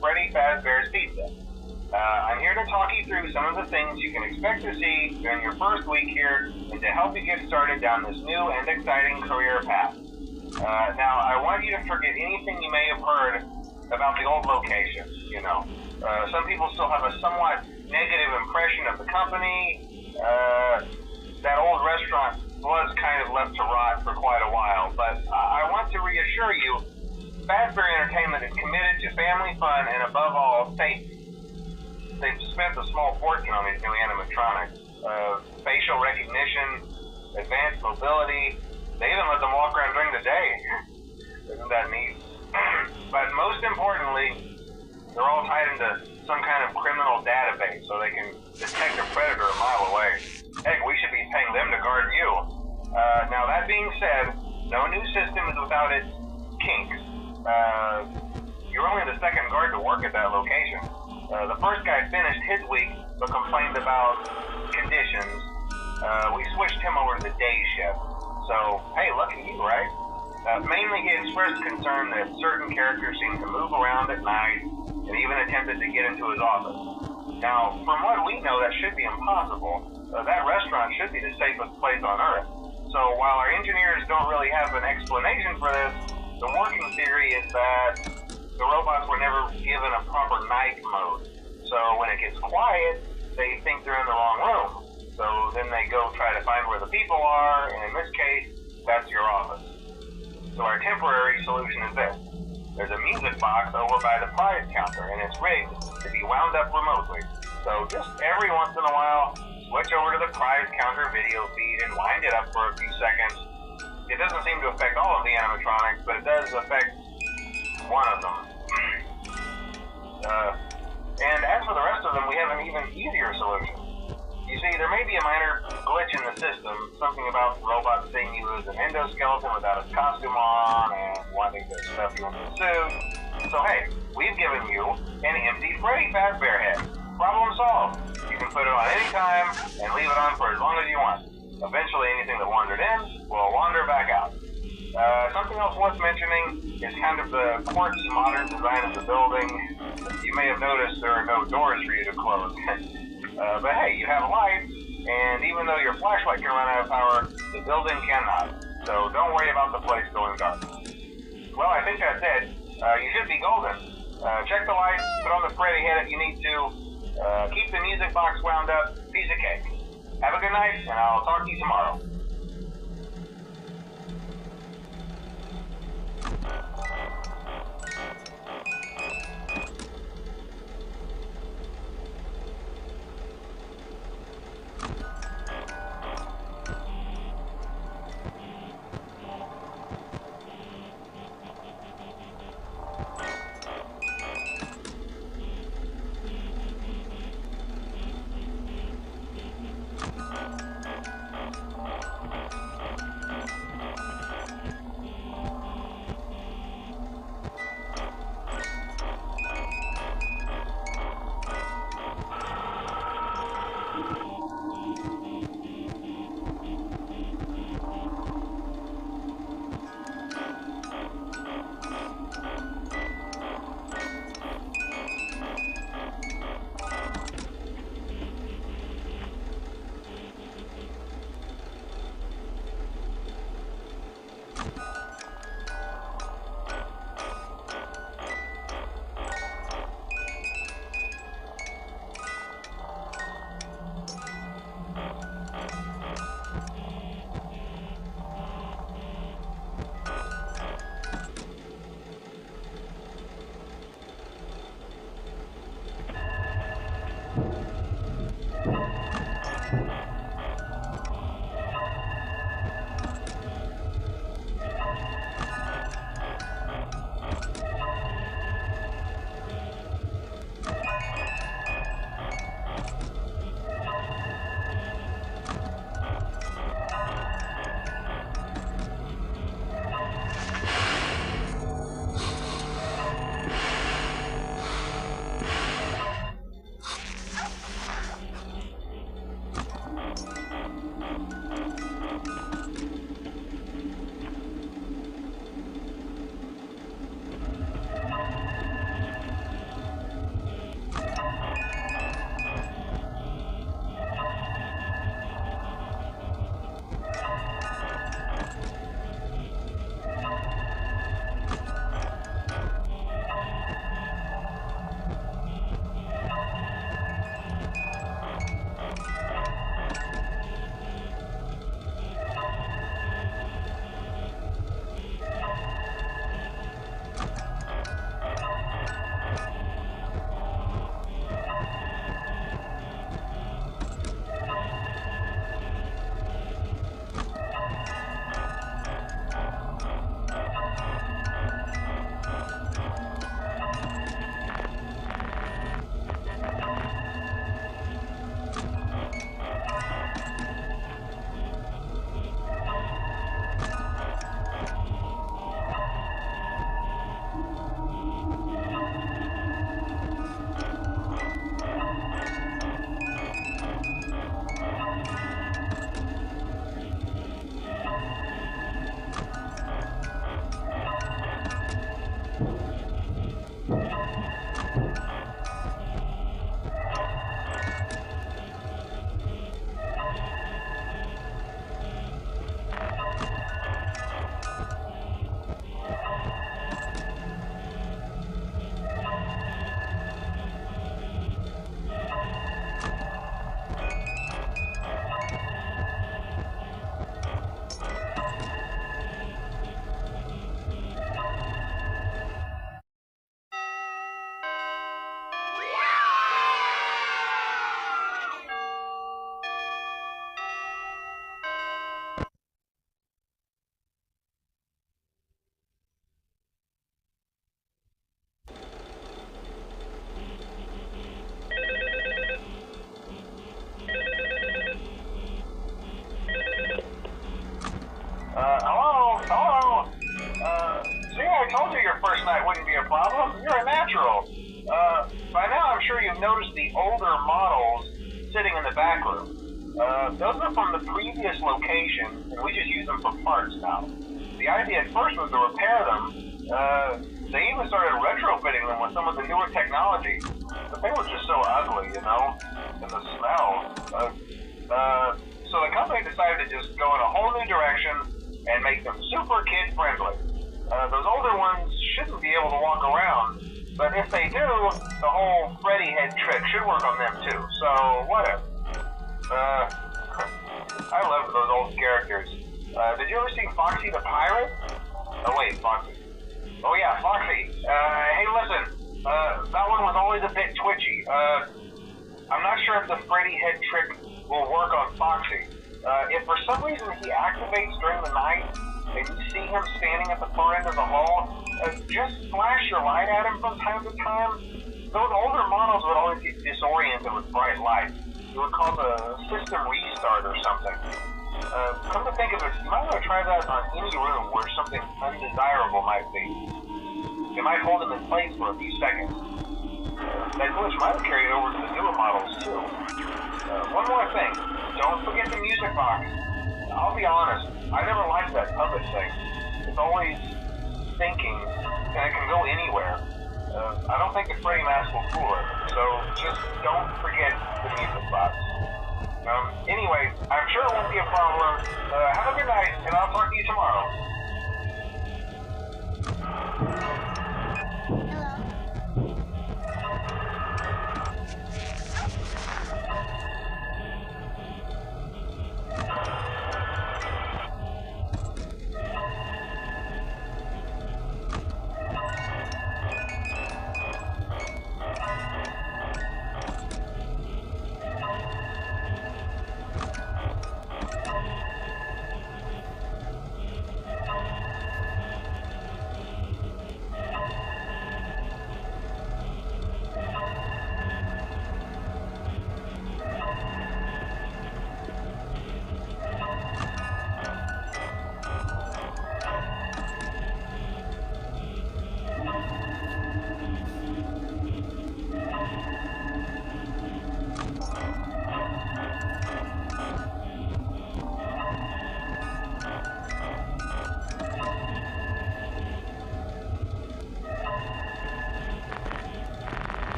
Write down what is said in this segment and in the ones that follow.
Freddy Fazbear's Pizza. I'm here to talk you through some of the things you can expect to see during your first week here and to help you get started down this new and exciting career path. Now, I want you to forget anything you may have heard about the old location, you know. Some people still have a somewhat negative impression of the company. That old restaurant was kind of left to rot for quite a while, but I want to reassure you, Fazbear Entertainment is committed to family fun and above all, safety. They've spent a small fortune on these new animatronics. Facial recognition, advanced mobility, they even let them walk around during the day. Isn't that neat? But most importantly, they're all tied into some kind of criminal database so they can detect a predator a mile away. Heck, we should be paying them to guard you. Now that being said, no new system is without its kinks. You're only the second guard to work at that location. The first guy finished his week but complained about conditions. We switched him over to the day shift. So, hey, lucky you, right? Mainly he expressed concern that certain characters seemed to move around at night and even attempted to get into his office. Now, from what we know, that should be impossible. That restaurant should be the safest place on Earth. So while our engineers don't really have an explanation for this, the working theory is that the robots were never given a proper night mode. So when it gets quiet, they think they're in the wrong room. So then they go try to find where the people are, and in this case, that's your office. So our temporary solution is this. There's a music box over by the prize counter, and it's rigged to be wound up remotely. So just every once in a while, switch over to the prize counter video feed and wind it up for a few seconds. It doesn't seem to affect all of the animatronics, but it does affect one of them. And as for the rest of them, we have an even easier solution. You see, there may be a minor glitch in the system, something about robots seeing you as an endoskeleton without a costume on and wanting to stuff you into a suit. So hey, we've given you an empty Freddy Fazbear head. Problem solved. You can put it on any time and leave it on for as long as you want. Eventually anything that wandered in will wander back out. Something else worth mentioning is kind of the quirky modern design of the building. You may have noticed there are no doors for you to close. But hey, you have lights, and even though your flashlight can run out of power, the building cannot. So don't worry about the place going dark. Well, I think that's it. You should be golden. Check the lights, put on the Freddy head if you need to. Keep the music box wound up. Piece of cake. Have a good night, and I'll talk to you tomorrow. might notice the older models sitting in the back room. Those are from the previous location, and we just use them for parts now. The idea at first was to repair them. They even started retrofitting them with some of the newer technology, but they were just so ugly, you know, and the smell. So the company decided to just go in a whole new direction and make them super kid-friendly. Those older ones shouldn't be able to walk around, but if they do, the whole Freddy head trick should work on them too, so whatever. I love those old characters. Did you ever see Foxy the Pirate? Oh wait, Foxy. Oh yeah, Foxy. Hey listen, that one was always a bit twitchy. I'm not sure if the Freddy head trick will work on Foxy. If for some reason he activates during the night, and you see him standing at the far end of the hall, just flash your light at him from time to time. Those older models would always get disoriented with bright lights. It would cause a system restart or something. Come to think of it, you might want to try that on any room where something undesirable might be. It might hold him in place for a few seconds. That glitch might have carried over to the newer models too. One more thing, don't forget the music box. I'll be honest, I never liked that puppet thing. It's always thinking, and it can go anywhere. I don't think the Freddy mask will fool it, so just don't forget the music box. Anyway, I'm sure it won't be a problem. Have a good night, and I'll talk to you tomorrow.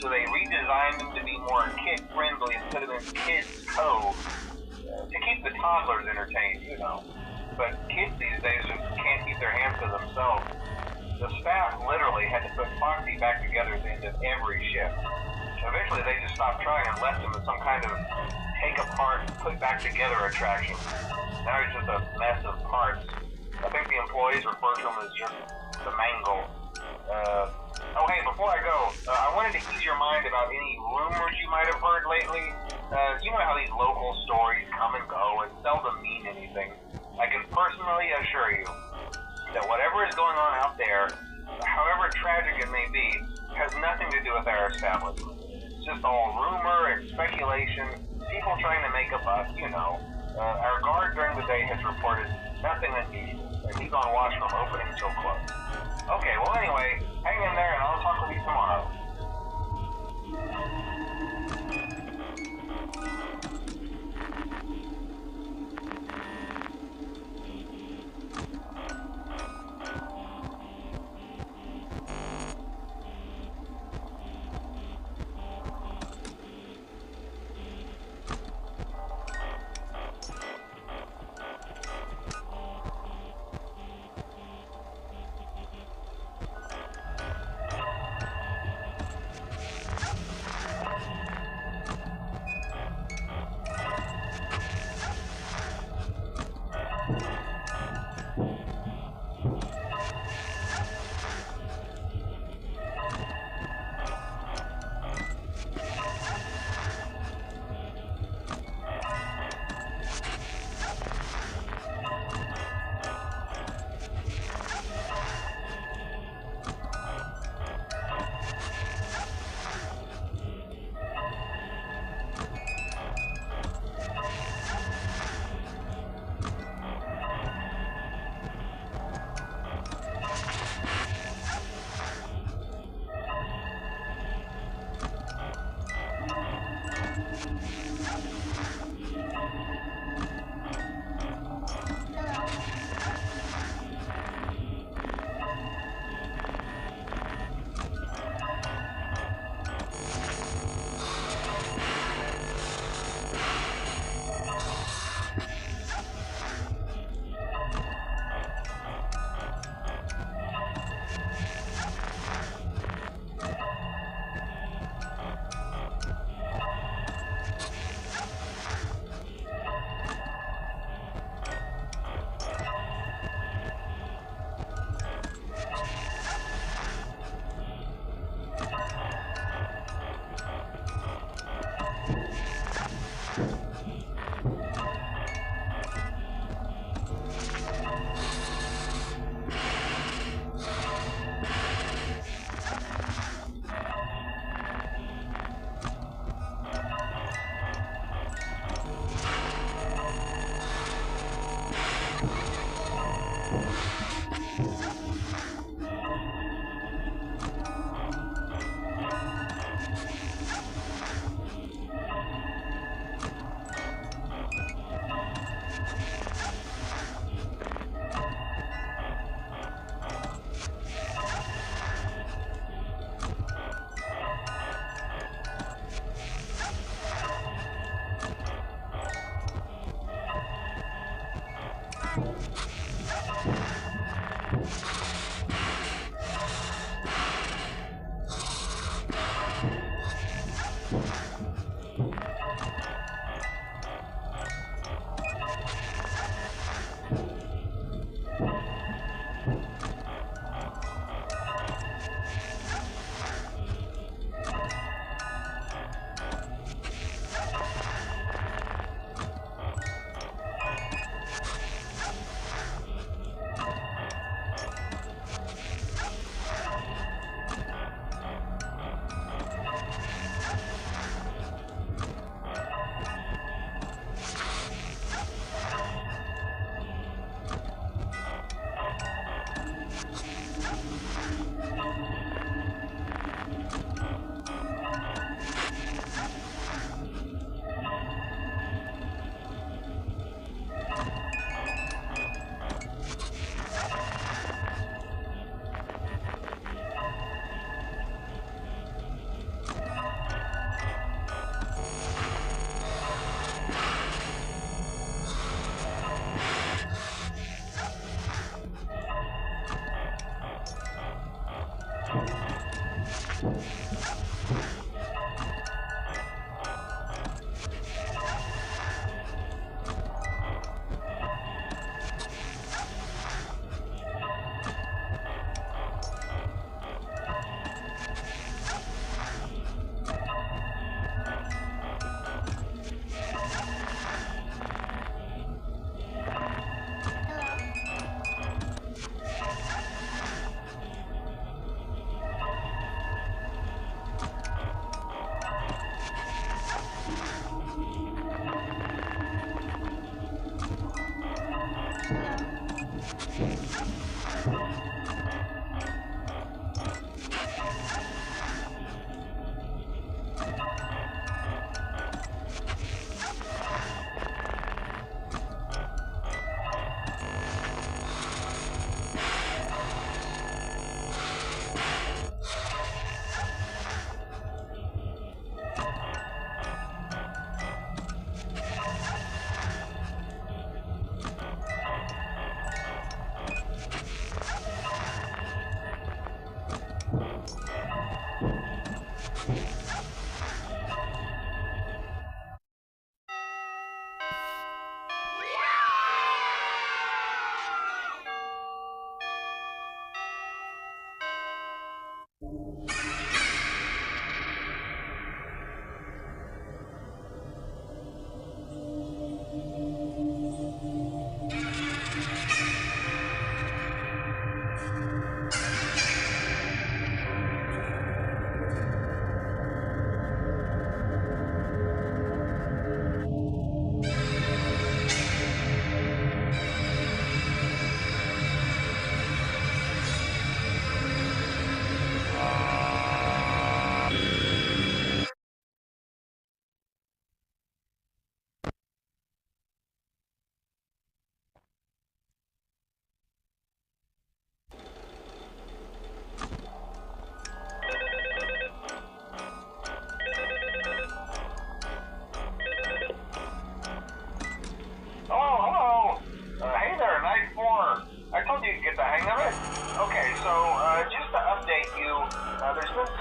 so they redesigned them to be more kid-friendly and put them in Kids Cove to keep the toddlers entertained, you know. But kids these days just can't keep their hands to themselves. The staff literally had to put Foxy back together at the end of every shift. Eventually they just stopped trying and left him as some kind of take apart, put back together attraction. Now he's just a mess of parts. I think the employees refer to him as just the mangle. Oh hey, before I go, I wanted to ease your mind about any rumors you might have heard lately. You know how these local stories come and go and seldom mean anything. I can personally assure you that whatever is going on out there, however tragic it may be, has nothing to do with our establishment. It's just all rumor and speculation, people trying to make a buck, you know. Our guard during the day has reported nothing unusual, and he's on watch from opening till close. Okay, well anyway, hang in there and I'll talk with you tomorrow.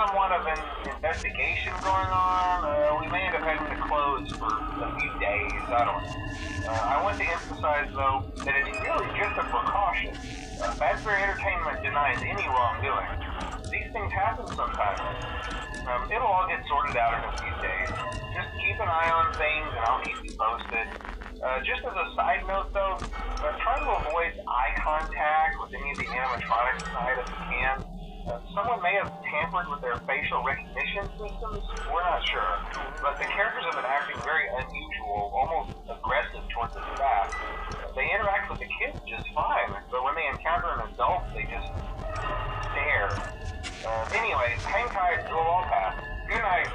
somewhat of an investigation going on. We may end up having to close for a few days. I don't know. I want to emphasize, though, that it's really just a precaution. Fazbear Entertainment denies any wrongdoing. These things happen sometimes. It'll all get sorted out in a few days. Just keep an eye on things, and I'll keep you posted. Just as a side note, though, try to avoid eye contact with any of the animatronics side if you can. Someone may have tampered with their facial recognition systems. We're not sure. But the characters have been acting very unusual, almost aggressive towards the staff. They interact with the kids just fine, but when they encounter an adult, they just stare. Anyways, hang tight, it'll all pass. Good night.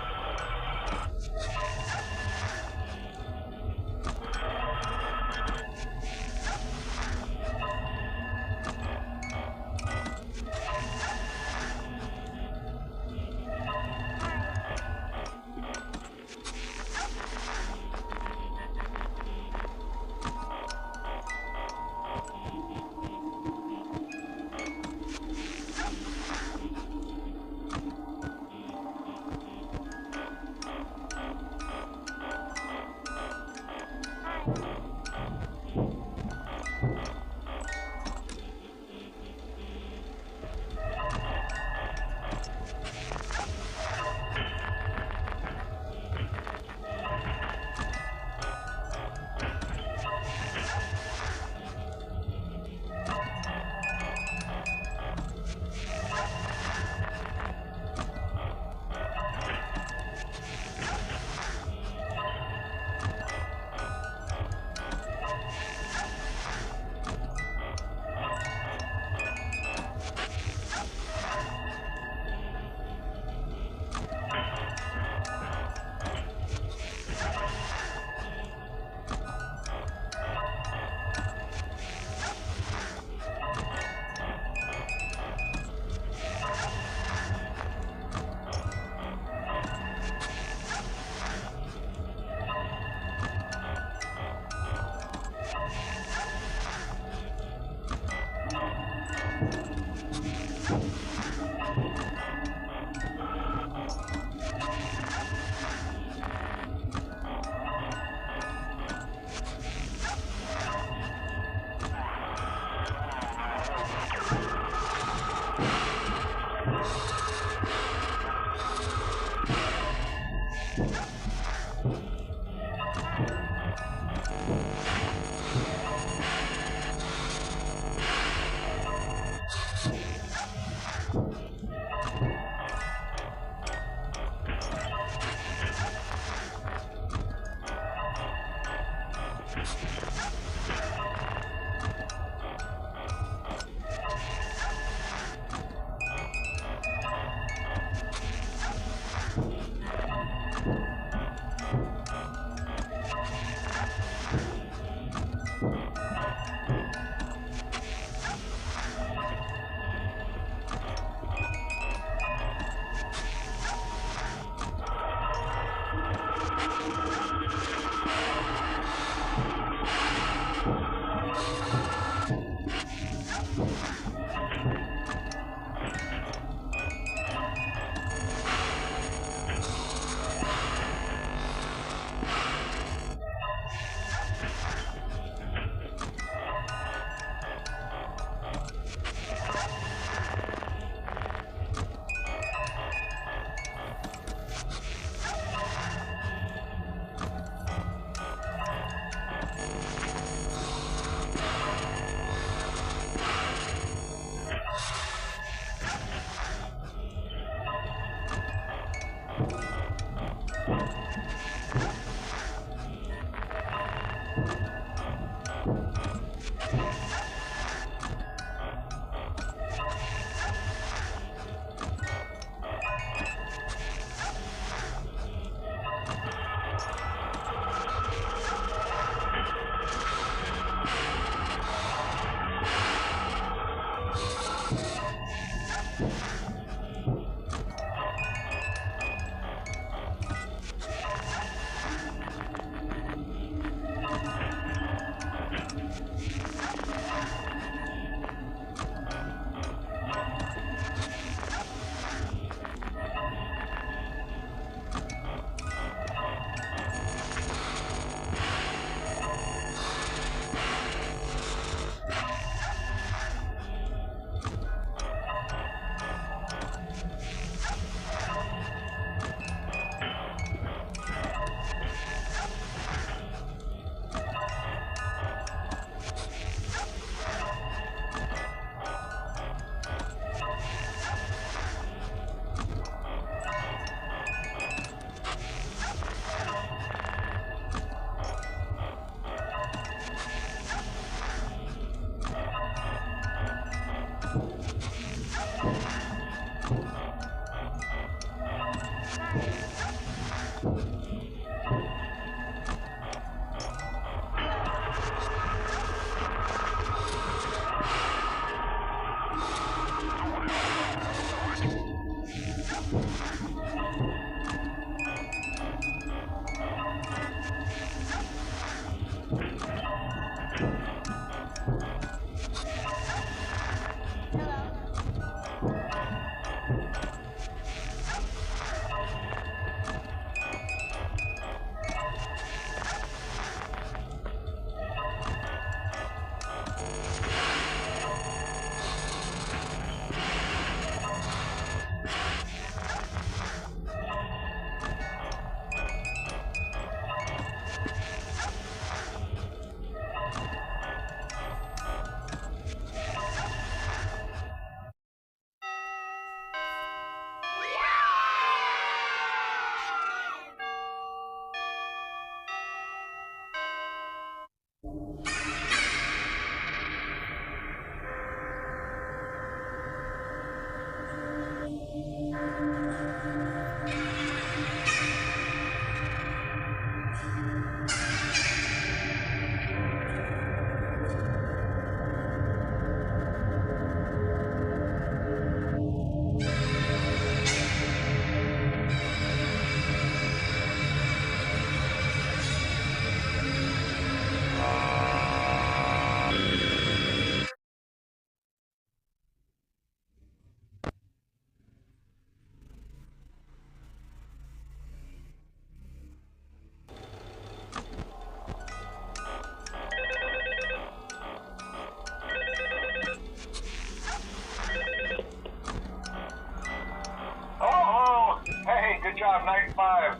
Good job, night 5.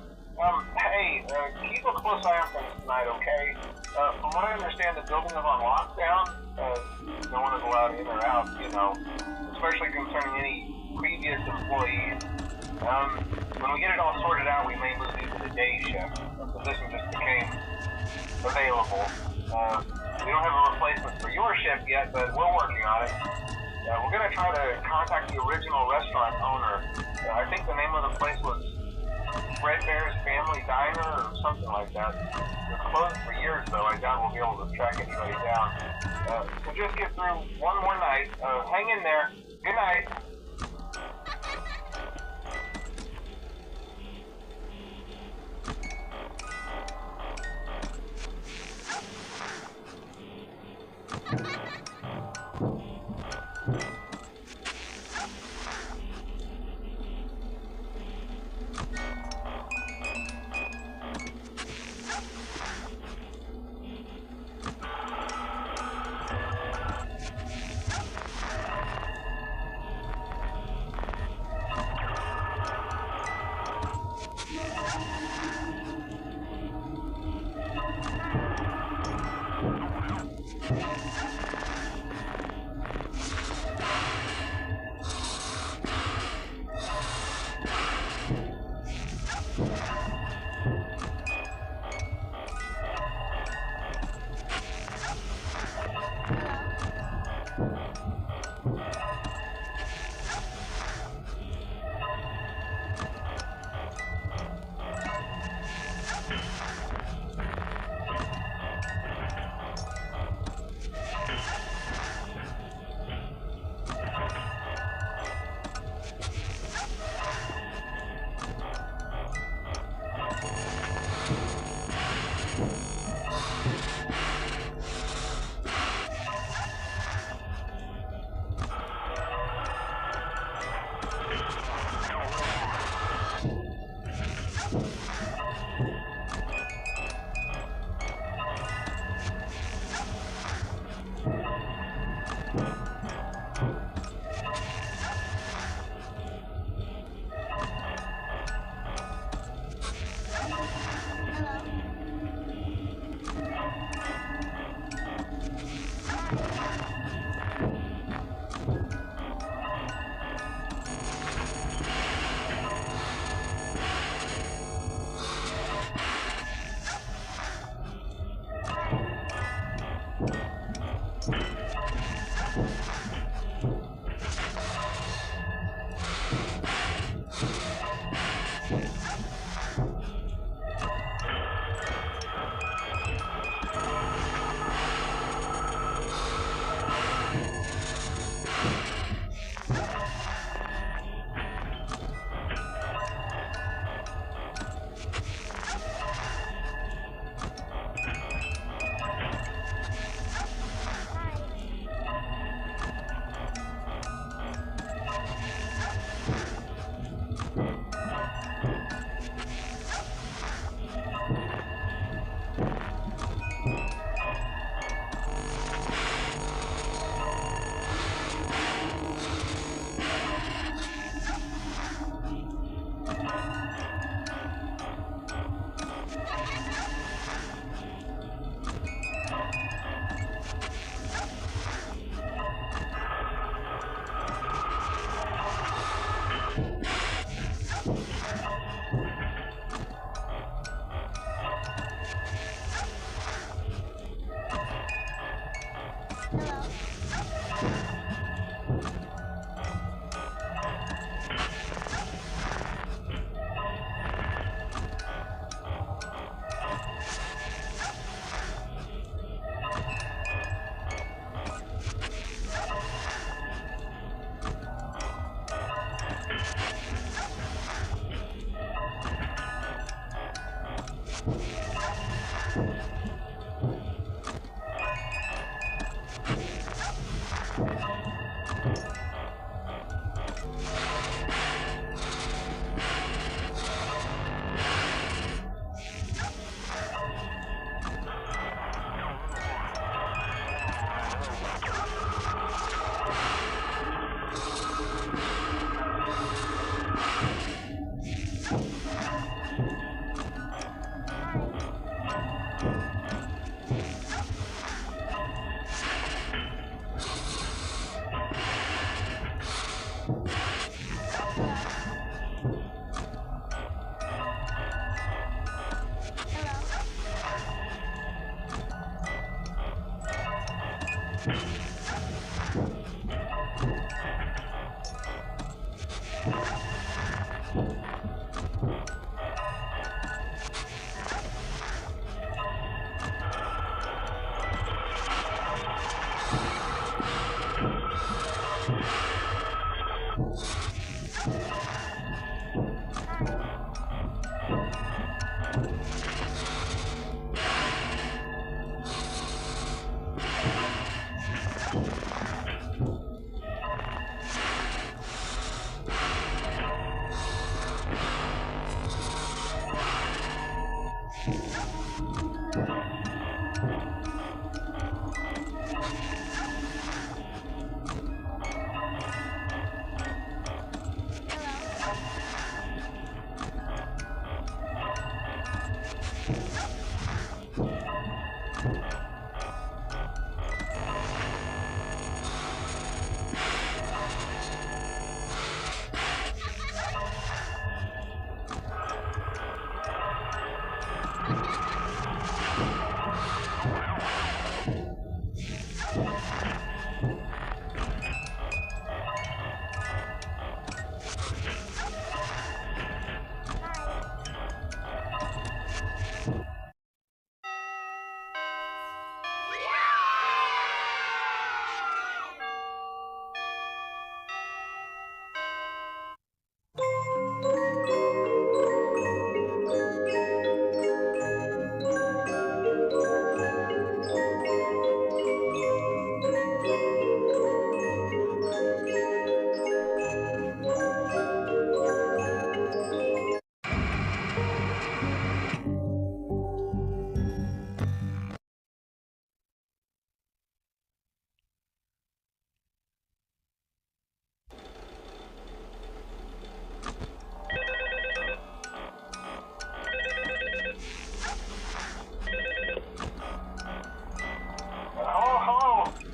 Hey, keep a close eye on things tonight, okay? From what I understand, the building is on lockdown. No one is allowed in or out, you know, especially concerning any previous employees. When we get it all sorted out, we may move you to the day shift. The position just became available. We don't have a replacement for your shift yet, but we're working on it. We're going to try to contact the original restaurant owner. I think the name of the place was Fazbear's Family Diner or something like that. It's closed for years, though. I doubt we'll be able to track anybody down. So just get through one more night. Hang in there. Good night.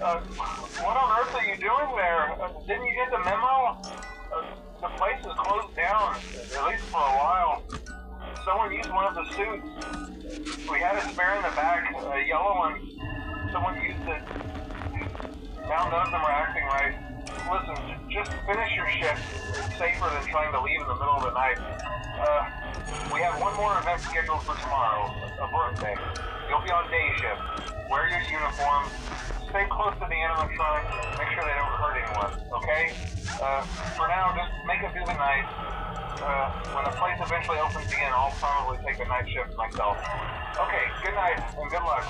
What on earth are you doing there? Didn't you get the memo? The place is closed down, at least for a while. Someone used one of the suits. We had a spare in the back, a yellow one. Someone used it. Now none of them are acting right. Listen, just finish your shift. It's safer than trying to leave in the middle of the night. We have one more event scheduled for tomorrow, a birthday. You'll be on day shift. Wear your uniform. Stay close to the animatronics. Make sure they don't hurt anyone, okay? For now, just make it through the night. When the place eventually opens again, I'll probably take a night shift myself. Okay, good night, and good luck.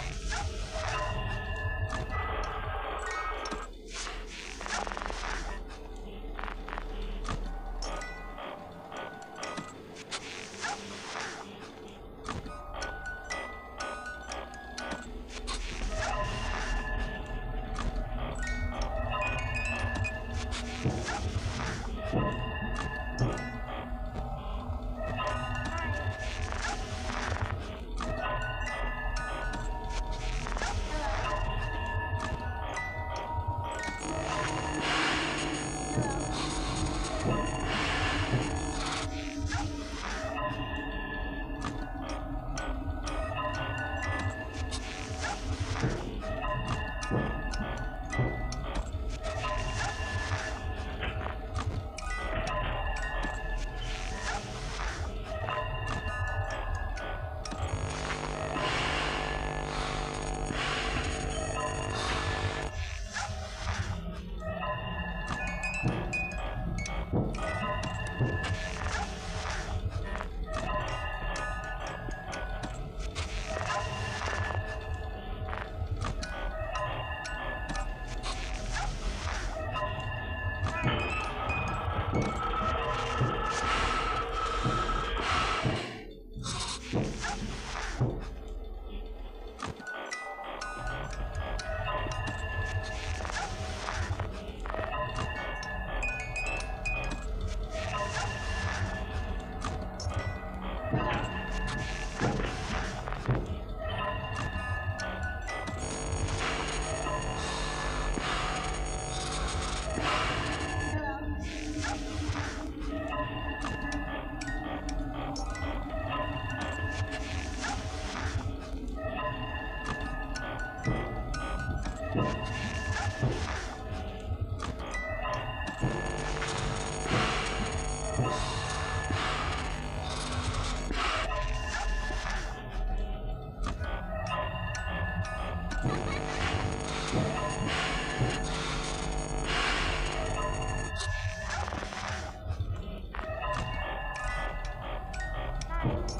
you